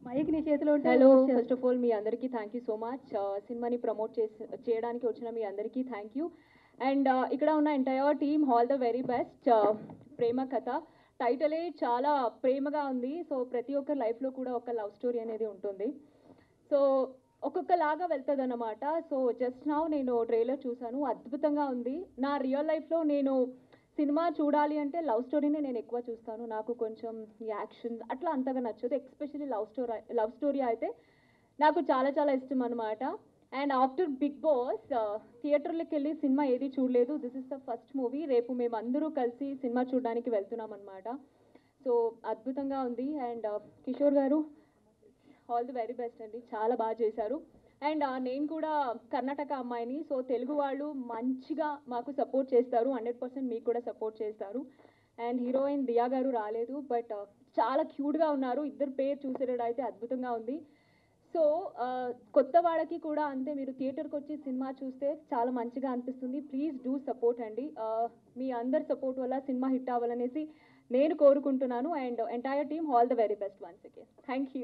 mic నీ చేతిలో ఉంటే హలో ఫస్ట్ ఆఫ్ ఆల్ మీ అందరికీ థ్యాంక్ యూ సో మచ్ సినిమాని ప్రమోట్ చేయడానికి వచ్చిన మీ అందరికీ థ్యాంక్ యూ అండ్ ఇక్కడ ఉన్న entire team all the very best ప్రేమ కథ టైటిలే చాలా ప్రేమగా ఉంది సో ప్రతి ఒక్కరి లైఫ్లో కూడా ఒక లవ్ స్టోరీ అనేది ఉంటుంది సో ఒక్కొక్కలాగా వెళ్తుంది అన్నమాట సో జస్ట్ నౌ నేను ట్రైలర్ చూశాను అద్భుతంగా ఉంది నా రియల్ లైఫ్లో నేను సినిమా చూడాలి అంటే లవ్ స్టోరీనే నేను ఎక్కువ చూస్తాను నాకు కొంచెం యాక్షన్ అట్లా అంతగా నచ్చదు ఎస్పెషల్లీ లవ్ స్టోరీ అయితే నాకు చాలా చాలా ఇష్టం అనమాట అండ్ ఆఫ్టర్ బిగ్ బాస్ థియేటర్లకు వెళ్ళి సినిమా ఏది చూడలేదు this is the first movie రేపు మేము అందరూ కలిసి సినిమా చూడడానికి వెళ్తున్నాం అనమాట సో అద్భుతంగా ఉంది అండ్ కిషోర్ గారు ఆల్ ది వెరీ బెస్ట్ అండి చాలా బాగా చేశారు అండ్ నేను కూడా కర్ణాటక అమ్మాయిని సో తెలుగు వాళ్ళు మంచిగా మాకు సపోర్ట్ చేస్తారు 100% మీకు కూడా సపోర్ట్ చేస్తారు అండ్ హీరోయిన్ దియా గారు రాలేదు బట్ చాలా క్యూట్గా ఉన్నారు ఇద్దరు పేరు చూసేటప్పుడు అయితే అద్భుతంగా ఉంది సో కొత్త వాళ్ళకి కూడా అంతే మీరు థియేటర్కి వచ్చి సినిమా చూస్తే చాలా మంచిగా అనిపిస్తుంది ప్లీజ్ డూ సపోర్ట్ అండి మీ అందరి సపోర్ట్ వల్ల సినిమా హిట్ అవ్వాలనేసి నేను కోరుకుంటున్నాను and entire team all the very best once again thank you